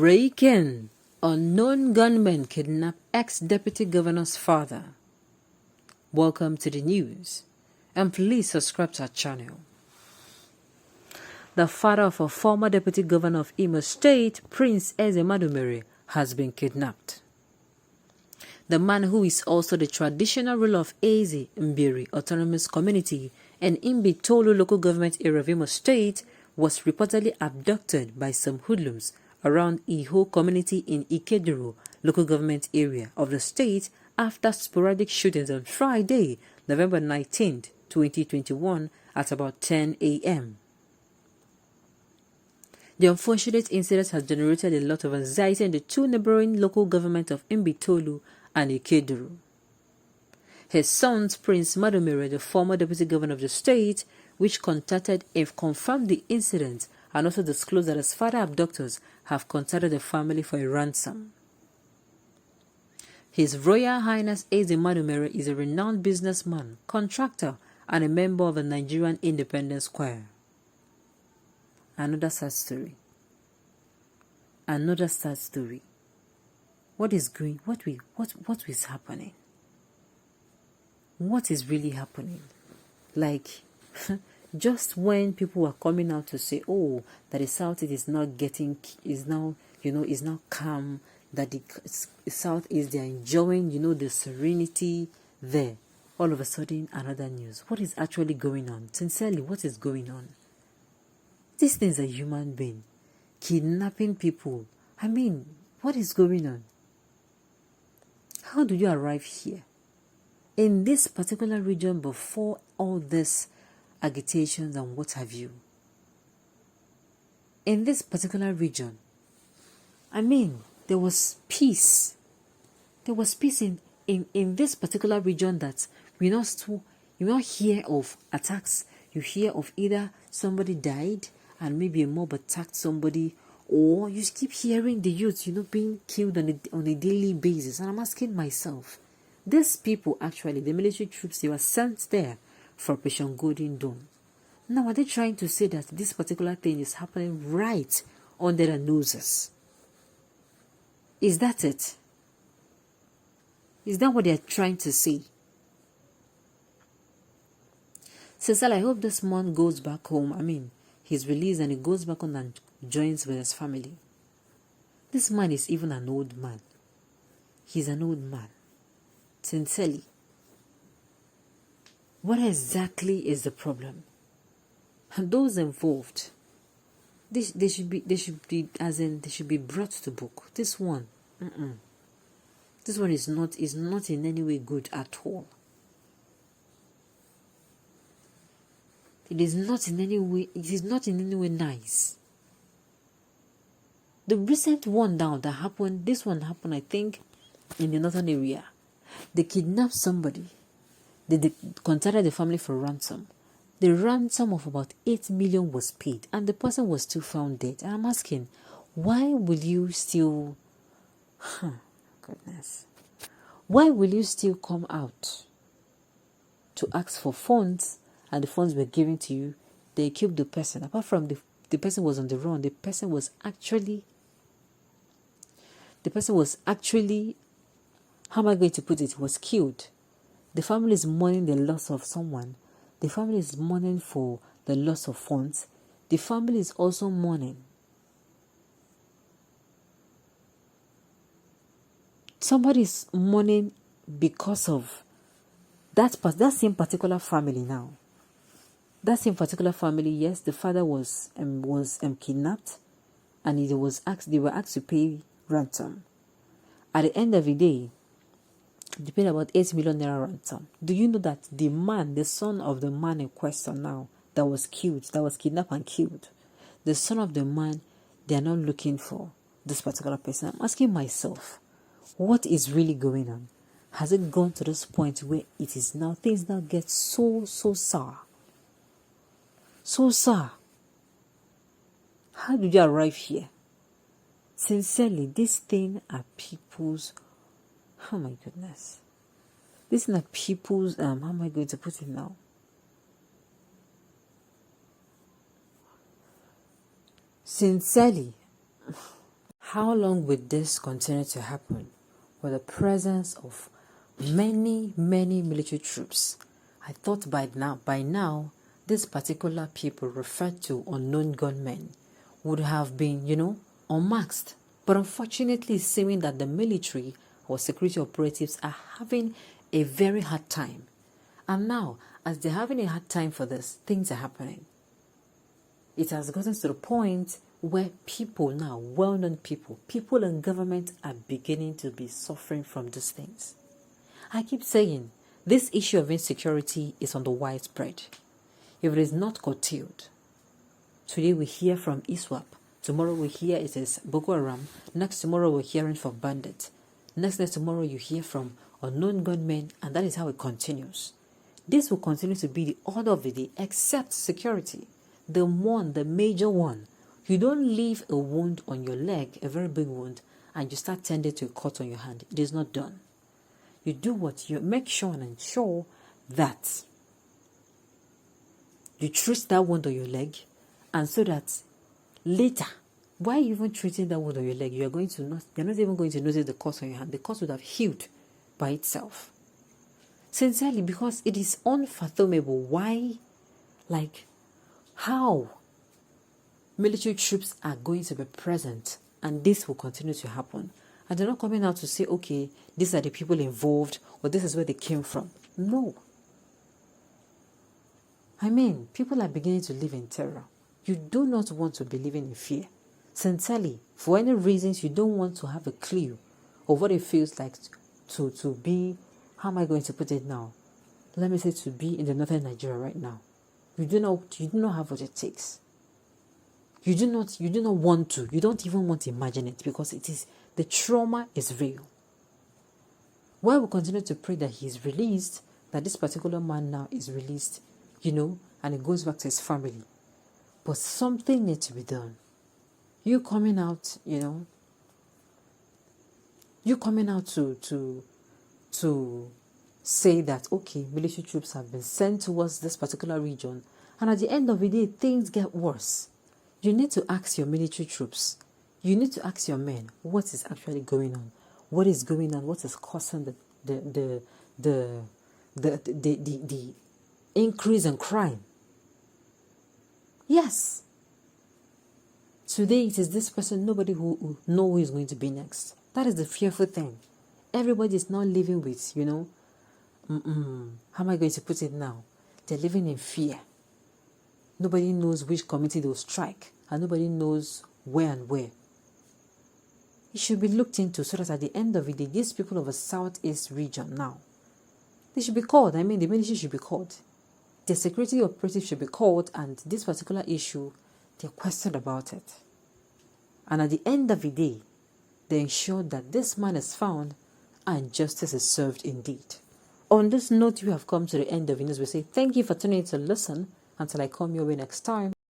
Breaking: unknown gunmen kidnap ex-deputy governor's father. Welcome to the news, and please subscribe to our channel. The father of a former deputy governor of Imo State, Prince Eze, has been kidnapped. The man, who is also the traditional ruler of Eze Mbiri Autonomous Community and Imbitolu local government area of Imo State, was reportedly abducted by some hoodlums around Iho community in Ikeduru local government area of the state after sporadic shootings on Friday, November 19, 2021 at about 10 a.m. The unfortunate incident has generated a lot of anxiety in the two neighboring local governments of Imbitolu and Ikeduru. His son, Prince Madomere, the former deputy governor of the state, which contacted and confirmed the incident and also disclosed that his father abductors have contacted the family for a ransom. His Royal Highness Eze Madomere is a renowned businessman, contractor, and a member of the Nigerian Independence Choir. Another sad story. Another sad story. What is happening? What is really happening? Like, just when people were coming out to say, oh, that the Southeast is now calm, that the Southeast, they are enjoying, the serenity there. All of a sudden, another news. What is actually going on? Sincerely, what is going on? This thing is a human being kidnapping people. I mean, what is going on? How do you arrive here? In this particular region before all this agitations and what have you. In this particular region, I mean, there was peace. There was peace in this particular region that you not hear of attacks. You hear of either somebody died and maybe a mob attacked somebody, or you keep hearing the youth, being killed on a daily basis. And I'm asking myself, these people, actually, the military troops, they were sent there for Operation Golden Dawn. Now, are they trying to say that this particular thing is happening right under their noses? Is that it? Is that what they're trying to say? Cecil, I hope this man goes back home. I mean, he's released and he goes back home and joins with his family. This man is even an old man. He's an old man. Sincerely. What exactly is the problem? And those involved, they should be brought to book. This one, this one is not in any way good at all. It is not in any way nice. The recent one down that happened, this one happened, I think, in the northern area. They kidnapped somebody. They contacted the family for ransom. The ransom of about 8 million was paid, and the person was still found dead. And I'm asking, why will you still, goodness, why will you still come out to ask for funds, and the funds were given to you? They killed the person. Apart from the person was on the run, the person was actually, how am I going to put it, was killed. The family is mourning the loss of someone. The family is mourning for the loss of funds. The family is also mourning. Somebody is mourning because of that same particular family now. That same particular family, yes, the father was kidnapped, and they were asked to pay ransom. At the end of the day, they paid about 8 million naira ransom. Do you know that the son of the man in question now that was kidnapped and killed, the son of the man, they are not looking for this particular person? I'm asking myself, what is really going on? Has it gone to this point where it is now, things now get so sour? So sour. How did you arrive here? Sincerely, these things are people's, oh my goodness. These are people's, how am I going to put it now? Sincerely, How long will this continue to happen with the presence of many military troops? I thought by now, these particular people referred to unknown gunmen would have been, unmasked. But unfortunately, it's seeming that the military or security operatives are having a very hard time. And now, as they're having a hard time for this, things are happening. It has gotten to the point where people now, well-known people in government are beginning to be suffering from these things. I keep saying, this issue of insecurity is on the widespread. If it is not curtailed, today we hear from ISWAP, tomorrow we hear it is Boko Haram, next tomorrow we're hearing from bandits, next tomorrow you hear from unknown gunmen, and that is how it continues. This will continue to be the order of the day, except security. The major one. You don't leave a wound on your leg, a very big wound, and you start tending to a cut on your hand. It is not done. You do what you make sure and ensure that you treat that wound on your leg, and so that later, why are you even treating that wound on your leg? You're not even going to notice the cut on your hand. The cut would have healed by itself. Sincerely, because it is unfathomable how military troops are going to be present and this will continue to happen. And they're not coming out to say, okay, these are the people involved or this is where they came from. No. I mean, people are beginning to live in terror. You do not want to be living in fear. Sincerely, for any reasons, you don't want to have a clue of what it feels like to be, how am I going to put it now? Let me say to be in the northern Nigeria right now. You do not have what it takes. You do not want to. You don't even want to imagine it because the trauma is real. While we continue to pray that he is released, that this particular man now is released, and it goes back to his family. But something needs to be done. You coming out to say that, okay, military troops have been sent towards this particular region, and at the end of the day, things get worse. You need to ask your military troops. You need to ask your men what is actually going on. What is going on? What is causing the increase in crime? Yes. Today it is this person. Nobody who know who is going to be next. That is the fearful thing. Everybody is now living with, how am I going to put it now? They're living in fear. Nobody knows which committee they'll strike, and nobody knows where and where. It should be looked into so that at the end of the day, these people of the southeast region now, they should be called. The military should be called. The security operatives should be called, and this particular issue, they're questioned about it. And at the end of the day, they ensure that this man is found and justice is served indeed. On this note, we have come to the end of the news. We say thank you for tuning in to listen. Until I come your way next time.